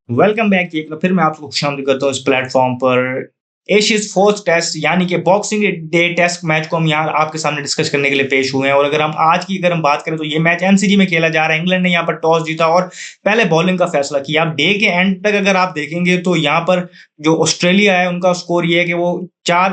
Welcome back. एक बार फिर मैं आपको खुशामदीद करता हूँ इस प्लेटफॉर्म पर। एशियस फोर्थ टेस्ट यानी कि बॉक्सिंग डे टेस्ट मैच को हम यहाँ आपके सामने डिस्कस करने के लिए पेश हुए हैं। और अगर हम बात करें तो ये मैच एमसीजी में खेला जा रहा है। इंग्लैंड ने यहाँ पर टॉस जीता और पहले बॉलिंग का फैसला किया। अब डे के एंड तक अगर आप देखेंगे तो यहाँ पर जो ऑस्ट्रेलिया है उनका स्कोर ये है कि वो 4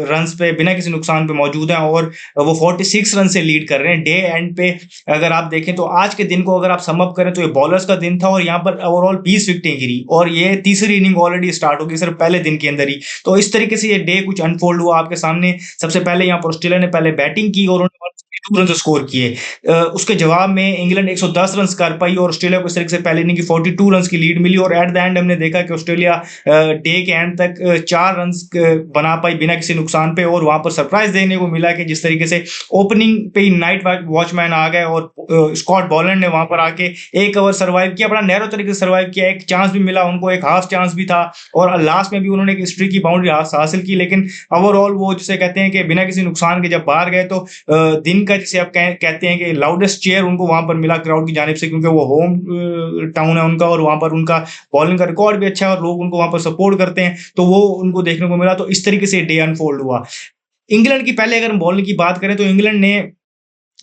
रन्स पे बिना किसी नुकसान पे मौजूद है और वो 46 रन से लीड कर रहे हैं। डे एंड पे अगर आप देखें तो आज के दिन को अगर आप सम अप करें तो ये बॉलर्स का दिन था और यहाँ पर ओवरऑल 20 विकेटें गिरी और ये तीसरी इनिंग ऑलरेडी स्टार्ट हो गई सिर्फ पहले दिन के अंदर ही। तो इस तरीके से ये डे कुछ अनफोल्ड हुआ आपके सामने। सबसे पहले यहाँ पर ऑस्ट्रेलिया ने पहले बैटिंग की और उन्होंने 162 रन स्कोर किए। उसके जवाब में इंग्लैंड 110 रन कर पाई और ऑस्ट्रेलिया को इस तरीके से पहले इनिंग की 42 रन की लीड मिली। और एट द एंड हमने देखा कि ऑस्ट्रेलिया डे के एंड तक 4 रन बना पाई बिना किसी नुकसान पे। और वहां पर सरप्राइज देखने को मिला कि जिस तरीके से ओपनिंग पे ही नाइट वॉचमैन आ गए और स्कॉट बॉलैंड ने वहां पर आके 1 ओवर सर्वाइव किया, बड़ा नैरो तरीके से सर्वाइव किया। एक चांस भी मिला उनको, एक हाफ चांस भी था और लास्ट में भी उन्होंने एक स्ट्रीक की बाउंड्री हासिल की। लेकिन ओवरऑल वो जिसे कहते हैं कि बिना किसी नुकसान के जब बाहर गए तो दिन का जिसे आप कहते हैं कि लाउडेस्ट चेयर उनको वहां पर मिला क्राउड की जानिब से, क्योंकि वो होम टाउन है उनका और वहां पर उनका बॉलिंग का रिकॉर्ड भी अच्छा है और लोग उनको वहां पर सपोर्ट करते हैं। तो वो उनको देखने को मिला। तो इस तरीके से डे अनफोल्ड हुआ। इंग्लैंड की पहले अगर हम बॉलिंग की बात करें तो इंग्लैंड ने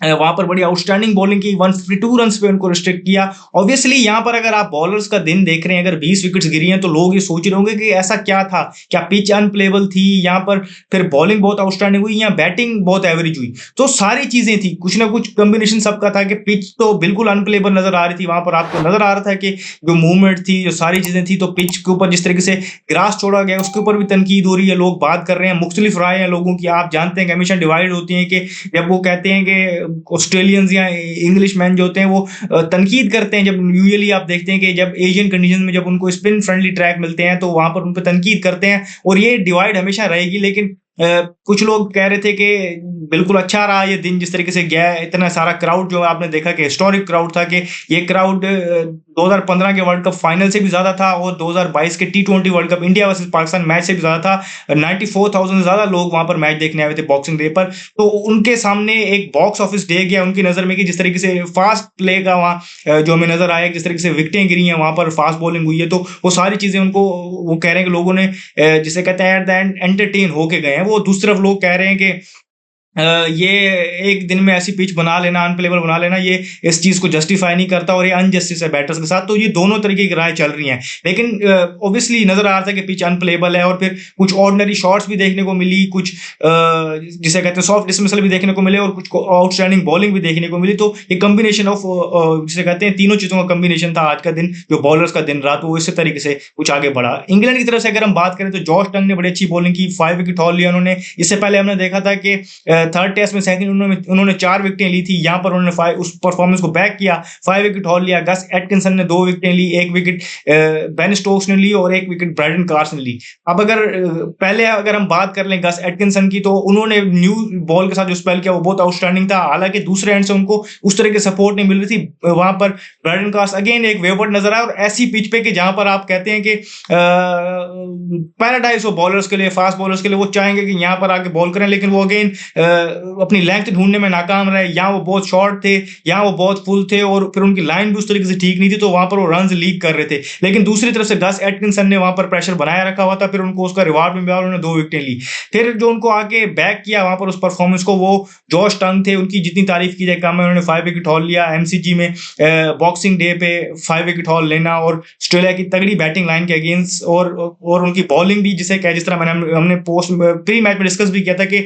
वहां पर बड़ी आउटस्टैंडिंग बॉलिंग की, 152 रन पे उनको रिस्ट्रिक्ट किया। ऑब्वियसली यहां पर अगर आप बॉलर्स का दिन देख रहे हैं, अगर 20 विकेट्स गिरी हैं तो लोग ये सोच रहे होंगे कि ऐसा क्या था, क्या पिच अनप्लेबल थी यहाँ पर, फिर बॉलिंग बहुत आउटस्टैंडिंग हुई या बैटिंग बहुत एवरेज हुई। तो सारी चीजें थी, कुछ ना कुछ कॉम्बिनेशन सबका था कि पिच तो बिल्कुल अनप्लेबल नजर आ रही थी। वहां पर आपको नजर आ रहा था कि जो मूवमेंट थी, जो सारी चीजें थी, तो पिच के ऊपर जिस तरीके से ग्रास छोड़ा गया उसके ऊपर भी तनकीद हो रही है, लोग बात कर रहे हैं, मुख्तलिफ राय है लोगों की। आप जानते हैं कि हमेशा डिवाइड होती है कि जब वो कहते हैं कि ऑस्ट्रेलियंस या इंग्लिश मैन जो होते हैं वो तनकीद करते हैं। जब यूजुअली आप देखते हैं कि जब एशियन कंडीशन में जब उनको स्पिन फ्रेंडली ट्रैक मिलते हैं तो वहां पर उन पर तनकीद करते हैं और ये डिवाइड हमेशा रहेगी। लेकिन कुछ लोग कह रहे थे कि बिल्कुल अच्छा रहा ये दिन जिस तरीके से गया। इतना सारा क्राउड जो आपने देखा कि हिस्टोरिक क्राउड था, कि ये क्राउड 2015 के वर्ल्ड कप फाइनल से भी ज्यादा था और 2022 के T20 world cup India versus Pakistan match से भी ज्यादा था। 94,000 से ज्यादा लोग वहां पर मैच देखने आए थे बॉक्सिंग डे पर। तो उनके सामने एक बॉक्स ऑफिस डे गया उनकी नजर में कि जिस तरीके से फास्ट प्ले का वहाँ जो हमें नजर आया, जिस तरीके से विकेटें गिरी हैं, वहां पर फास्ट बॉलिंग हुई है, तो वो सारी चीजें उनको, वो कह रहे हैं कि लोगों ने जिसे कहते हैं एट द एंड एंटरटेन होके गए हैं। वो दूसरी तरफ लोग कह रहे हैं कि ये एक दिन में ऐसी पिच बना लेना, अनप्लेबल बना लेना, ये इस चीज को जस्टिफाई नहीं करता और ये अनजस्टिस है बैटर्स के साथ। तो ये दोनों तरीके की राय चल रही हैं। लेकिन ऑब्वियसली नजर आ रहा था कि पिच अनप्लेबल है और फिर कुछ ऑर्डिनरी शॉट्स भी देखने को मिली, कुछ जिसे कहते हैं सॉफ्ट डिसमिसल भी देखने को मिले और कुछ आउटस्टैंडिंग बॉलिंग भी देखने को मिली। तो ये कॉम्बिनेशन ऑफ जिसे कहते हैं तीनों चीजों का कॉम्बिनेशन था आज का दिन, जो बॉलर्स का दिन रहा। तो इसी तरीके से कुछ आगे बढ़ा। इंग्लैंड की तरफ से अगर हम बात करें तो जॉश टंग ने बड़ी अच्छी बॉलिंग की, 5 विकेट हॉल लिया उन्होंने। इससे पहले हमने देखा था कि थर्ड टेस्ट में सेकंड उन्होंने 4 विकेटें ली थी। यहां पर उन्होंने उस परफॉर्मेंस को बैक किया, 5 विकेट हॉल लिया। गस एटकिंसन ने 2 विकेटें ली, 1 विकेट बेन स्टोक्स ने ली और 1 विकेट ब्रायडन क्लार्क ने ली। अब पहले अगर हम बात कर लें गस एटकिंसन की, तो उन्होंने न्यू बॉल के साथ जो स्पेल किया वो बहुत आउटस्टैंडिंग था। हालांकि दूसरे एंड से उनको उस तरह की सपोर्ट नहीं मिल रही थी। वहां पर ब्रायडन क्लार्क अगेन एक वेवर्ड नजर आया और ऐसी पिच पे कि जहां पर आप कहते हैं कि पैराडाइज हो बॉलर्स के लिए, फास्ट बॉलर्स के लिए। वो चाहेंगे कि यहां पर आके बॉल करें, लेकिन वो अगेन अपनी लेंथ ढूंढने में नाकाम रहे। यहाँ वो बहुत शॉर्ट थे, यहाँ वो बहुत फुल थे और फिर उनकी लाइन भी उस तरीके से ठीक नहीं थी, तो वहां पर वो रन लीक कर रहे थे। लेकिन दूसरी तरफ से गस एटकिंसन ने वहां पर प्रेशर बनाया रखा हुआ था, फिर उनको उसका रिवार्ड भी मिला, उन्होंने 2 विकेटें ली। फिर जो उनको आगे बैक किया वहां पर उस परफॉर्मेंस को, वो जॉश टंग थे। उनकी जितनी तारीफ की जाए कम है। उन्होंने 5 विकेट हॉल लिया एमसीजी में, बॉक्सिंग डे पे 5 विकेट हॉल लेना और ऑस्ट्रेलिया की तगड़ी बैटिंग लाइन के अगेंस्ट और उनकी बॉलिंग भी, जिसे जिस तरह हमने पोस्ट प्री मैच में डिस्कस भी किया था कि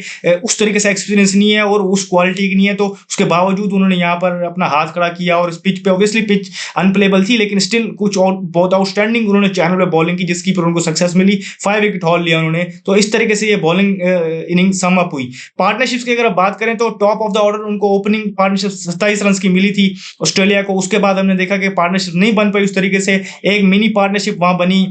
उस तरीके से एक्सपीरियंस नहीं है और उस क्वालिटी की नहीं है। तो उसके बावजूद उन्होंने यहाँ पर अपना हाथ खड़ा किया और इस पिच पे, ऑब्वियसली पिच अनप्लेबल थी लेकिन स्टिल कुछ और बहुत आउटस्टैंडिंग उन्होंने चैनल पे बॉलिंग की, जिसकी पर उनको सक्सेस मिली। 5 विकेट हॉल लिया उन्होंने। तो इस तरीके से ये बॉलिंग इनिंग सम अप हुई। पार्टनरशिप्स की अगर बात करें तो टॉप ऑफ द ऑर्डर उनको ओपनिंग पार्टनरशिप 27 रन की मिली थी ऑस्ट्रेलिया को। उसके बाद हमने देखा कि पार्टनरशिप नहीं बन पाई उस तरीके से। एक मिनी पार्टनरशिप वहां बनी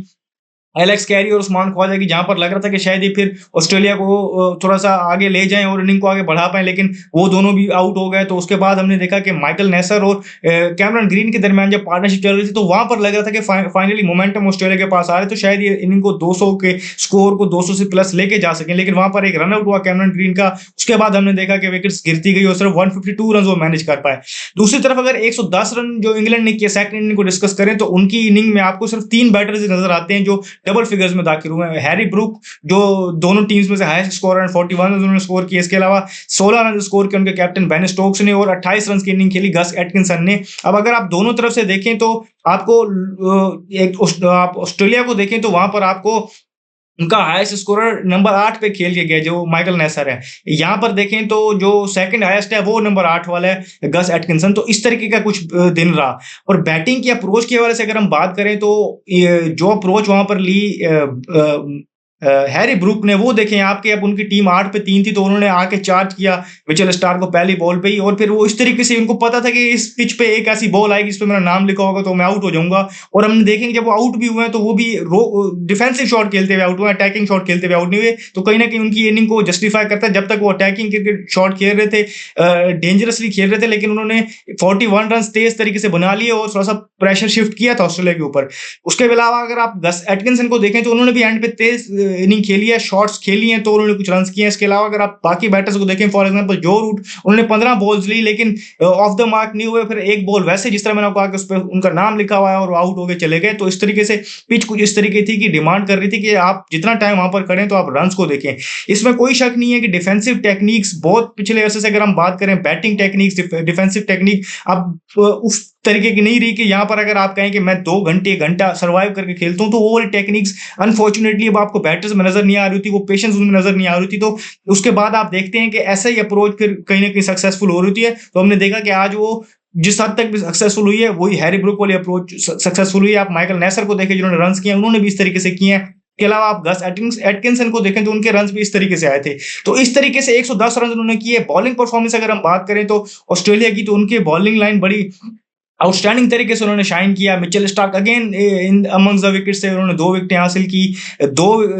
एलेक्स कैरी और उस्मान ख्वाजा की, जहाँ पर लग रहा था कि शायद ये फिर ऑस्ट्रेलिया को थोड़ा-सा आगे ले जाएँ और इनिंग को आगे बढ़ा पाएँ, लेकिन वो दोनों भी आउट हो गए। तो उसके बाद हमने देखा कि माइकल नेसर और कैमरन ग्रीन के दरमियान जब पार्टनरशिप चल रही थी, तो वहाँ पर लग रहा था कि फाइनली मोमेंटम ऑस्ट्रेलिया के पास आ रहा है, तो शायद ये इनिंग को 200 के स्कोर को 200 से प्लस लेके जा सकें। लेकिन वहाँ पर एक रन आउट हुआ कैमरन ग्रीन का, उसके बाद हमने देखा कि विकेट्स गिरती गई और सिर्फ 152 रन वो मैनेज कर पाए। दूसरी तरफ अगर 110 रन जो इंग्लैंड ने किए सेकंड इनिंग को डिस्कस करें, तो उनकी इनिंग में आपको सिर्फ 3 बैटर्स नजर आते हैं जो डबल फिगर्स में दाखिल हुए हैं। हैरी ब्रूक जो दोनों टीम्स में से हाईएस्ट स्कोर है, 41 रन उन्होंने स्कोर किए। इसके अलावा 16 रन स्कोर किए उनके कैप्टन बेन स्टोक्स ने और 28 रन की इनिंग खेली गस एटकिंसन ने। अब अगर आप दोनों तरफ से देखें तो आपको आप ऑस्ट्रेलिया को देखें तो वहां पर आपको उनका हाईएस्ट स्कोरर नंबर 8 पे खेल के गया जो माइकल नेसर है। यहाँ पर देखें तो जो सेकंड हाईएस्ट है वो नंबर 8 वाला है गस एटकिंसन। तो इस तरीके का कुछ दिन रहा। और बैटिंग की अप्रोच के हवाले से अगर हम बात करें तो जो अप्रोच वहां पर ली हैरी ब्रूक ने, वो देखें आपके, अब उनकी टीम 8 पे 3 थी तो उन्होंने आके चार्ज किया मिचेल स्टार्क को पहली बॉल पे ही, और फिर वो इस तरीके से, उनको पता था कि इस पिच पे एक ऐसी बॉल आएगी इस पे मेरा नाम लिखा होगा तो मैं आउट हो जाऊंगा। और हमने देखेंगे जब वो आउट भी हुए हैं तो वो भी डिफेंसिव शॉट खेलते हुए आउट हुए, अटैकिंग शॉट खेलते हुए आउट नहीं हुए। तो कहीं ना कहीं उनकी इनिंग को जस्टिफाई करता है। जब तक वो अटैकिंग क्रिकेट शॉट खेल रहे थे, डेंजरसली खेल रहे थे, लेकिन उन्होंने 41 रन तेज तरीके से बना लिए और थोड़ा सा प्रेशर शिफ्ट किया था ऑस्ट्रेलिया के ऊपर। उसके अलावा अगर आप गस एटकिंसन को देखें तो उन्होंने भी एंड पे तेज इनिंग खेली है, शॉट्स खेली हैं, तो उन्होंने कुछ रन किए हैं। इसके अलावा अगर आप बाकी बैटर्स को देखें, फॉर एग्जांपल जो रूट, उन्होंने 15 बॉल्स ली लेकिन ऑफ द मार्क नहीं हुए। फिर एक बॉल वैसे जिस तरह मैंने आपको कहा कि उस पर उनका नाम लिखा हुआ है और आउट होके चले गए। तो इस तरीके से पिच कुछ इस तरीके थी कि डिमांड कर रही थी कि आप जितना टाइम वहां पर करें तो आप रन को देखें। इसमें कोई शक नहीं है कि डिफेंसिव टेक्निक्स बहुत पिछले अरसे से, अगर हम बात करें बैटिंग टेक्निक्स, डिफेंसिव टेक्निक अब उस तरीके की नहीं रही कि यहाँ पर अगर आप कहें कि मैं 2 घंटे 1 घंटा सर्वाइव करके खेलता हूँ, तो वो वाली टेक्निक्स अनफॉर्चुनेटली अब आपको बैटर्स में नजर नहीं आ रही थी, वो पेशेंस उनमें नजर नहीं आ रही थी। तो उसके बाद आप देखते हैं कि ऐसा ही अप्रोच फिर कहीं ना कहीं सक्सेसफुल हो रही है। तो हमने देखा कि आज वो जिस हद तक भी सक्सेसफुल हुई है वही हैरी ब्रूक वाली अप्रोच सक्सेसफुल हुई है। आप माइकल नेसर को देखें जिन्होंने रन किए, उन्होंने भी इस तरीके से किए हैं। के अलावा आप गस एटकिंसन को देखें तो उनके रन भी इस तरीके से आए थे। तो इस तरीके से 110 रन उन्होंने किए। बॉलिंग परफॉर्मेंस अगर हम बात करें तो ऑस्ट्रेलिया की, तो उनकी बॉलिंग लाइन बड़ी आउटस्टैंडिंग तरीके से उन्होंने शाइन किया। Mitchell Starc again in amongst the wickets से उन्होंने 2 विकेटें हासिल की।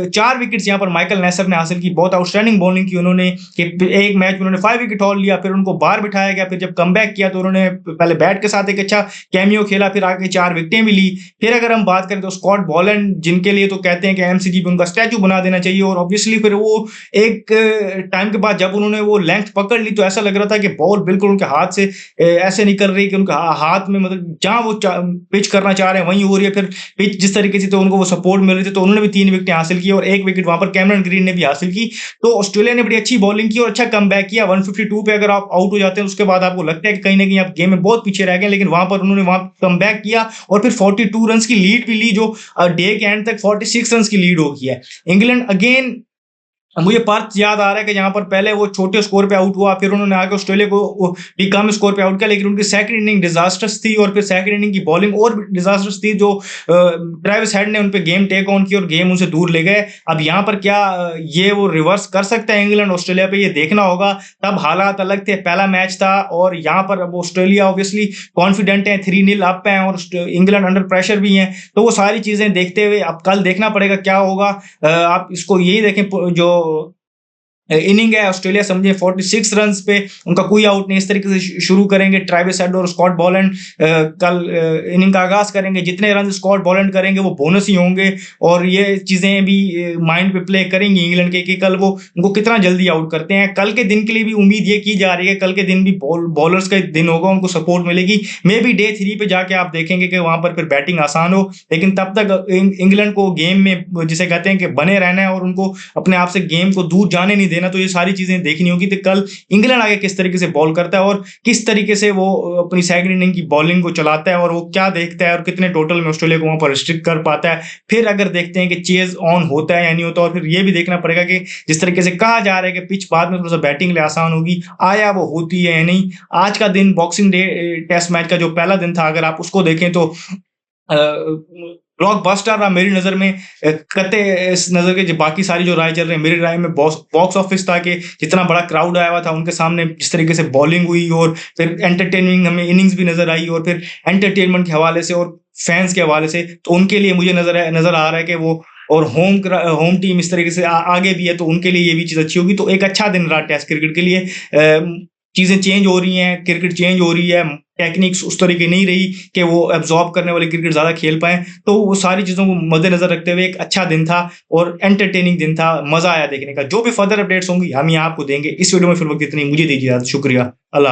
4 विकेट्स यहाँ पर माइकल नेसर ने हासिल की। बहुत आउटस्टैंडिंग बॉलिंग की उन्होंने कि एक मैच में उन्होंने 5 विकेट और लिया, फिर उनको बाहर बिठाया गया। फिर जब कमबैक किया तो उन्होंने पहले बैट के साथ एक अच्छा कैमियो खेला, फिर आगे 4 विकेटें भी ली। फिर अगर हम बात करें तो स्कॉट बॉलैंड, जिनके लिए तो कहते हैं कि एमसीजी पे उनका स्टैचू बना देना चाहिए। और ऑब्वियसली फिर वो एक टाइम के बाद जब उन्होंने वो लेंथ पकड़ ली तो ऐसा लग रहा था कि बॉल बिल्कुल उनके हाथ से ऐसे निकल रही कि उनका हाथ में, मतलब जहां वो पिच करना चाह रहे हैं वहीं हो रही है। फिर पिच जिस तरीके से, तो उनको वो सपोर्ट मिल रही थी, तो उन्होंने भी 3 विकेटें हासिल की और 1 विकेट वहां पर कैमरन ग्रीन ने भी हासिल की। तो ऑस्ट्रेलिया ने बड़ी अच्छी बॉलिंग की और अच्छा कमबैक किया। 152 पे अगर आप आउट हो जाते हैं उसके बाद आपको लगता है कि कहीं ना कहीं आप गेम में बहुत पीछे रह गए, लेकिन वहां पर उन्होंने वहां कमबैक किया और फिर 42 रन की लीड भी ली, जो डे के एंड तक 46 रन की लीड हो गई है। इंग्लैंड अगेन, मुझे पार्थ याद आ रहा है कि जहां पर पहले वो छोटे स्कोर पे आउट हुआ, फिर उन्होंने आके ऑस्ट्रेलिया को भी कम स्कोर पे आउट किया, लेकिन उनकी सेकंड इनिंग डिजास्टर्स थी और फिर सेकंड इनिंग की बॉलिंग और भी डिजास्टर्स थी, जो ट्रेविस हेड ने उन पे गेम टेक ऑन की और गेम उनसे दूर ले गए। अब यहाँ पर क्या ये वो रिवर्स कर सकता है इंग्लैंड ऑस्ट्रेलिया पे, ये देखना होगा। तब हालात अलग थे, पहला मैच था और यहाँ पर अब ऑस्ट्रेलिया ऑब्वियसली कॉन्फिडेंट है, 3-0 अप है और इंग्लैंड अंडर प्रेशर भी है। तो वो सारी चीजें देखते हुए अब कल देखना पड़ेगा क्या होगा। आप इसको यही देखें, जो इनिंग है ऑस्ट्रेलिया समझे 46 रन्स पे, उनका कोई आउट नहीं, इस तरीके से शुरू करेंगे। ट्रेविस हेड और स्कॉट बॉलैंड कल इनिंग का आगाज करेंगे। जितने रन स्कॉट बॉलैंड करेंगे वो बोनस ही होंगे और ये चीजें भी माइंड पे प्ले करेंगी इंग्लैंड के कि कल वो उनको कितना जल्दी आउट करते हैं। कल के दिन के लिए भी उम्मीद ये की जा रही है, कल के दिन भी बॉलर्स का दिन होगा, उनको सपोर्ट मिलेगी। मे बी डे 3 पे जाके आप देखेंगे कि वहां पर फिर बैटिंग आसान हो, लेकिन तब तक इंग्लैंड को गेम में जिसे कहते हैं कि बने रहना है और उनको अपने आप से गेम को दूर जाने नहीं देना। तो ये सारी चीजें देखनी होगी कि कल इंग्लैंड आगे किस तरीके से बॉल करता है और किस तरीके से वो अपनी सेकंड इनिंग की बॉलिंग को चलाता है और वो क्या देखता है और कितने टोटल में ऑस्ट्रेलिया को वहां पर रिस्ट्रिक्ट कर पाता है। फिर अगर देखते हैं कि चेज ऑन होता है या नहीं होता, और फिर ये भी देखना पड़ेगा कि जिस तरीके से कहा जा रहा है कि पिच बाद में थोड़ा सा बैटिंग लिए आसान होगी, आया वो होती है या नहीं। आज का दिन बॉक्सिंग डे टेस्ट मैच का जो पहला दिन था, अगर आप उसको देखें तो ब्लॉकबस्टर रहा मेरी नजर में। कते इस नजर के जो बाकी सारी जो राय चल रही है, मेरी राय में बॉक्स ऑफिस था कि जितना बड़ा क्राउड आया हुआ था उनके सामने जिस तरीके से बॉलिंग हुई और फिर एंटरटेनिंग हमें इनिंग्स भी नजर आई और फिर एंटरटेनमेंट के हवाले से और फैंस के हवाले से, तो उनके लिए मुझे नजर आ रहा है कि वो और होम टीम इस तरीके से आगे भी है, तो उनके लिए ये भी चीज़ अच्छी होगी। तो एक अच्छा दिन रहा टेस्ट क्रिकेट के लिए। चीज़ें चेंज हो रही हैं, क्रिकेट चेंज हो रही है, टेक्निक्स उस तरीके नहीं रही कि वो एब्जॉर्ब करने वाले क्रिकेट ज़्यादा खेल पाएँ। तो वो सारी चीज़ों को मद्देनज़र रखते हुए एक अच्छा दिन था और एंटरटेनिंग दिन था, मज़ा आया देखने का। जो भी फर्दर अपडेट्स होंगी हम यहाँ आपको देंगे। इस वीडियो में फिलहाल इतना ही, मुझे दीजिए इजाज़त। शुक्रिया। अल्लाह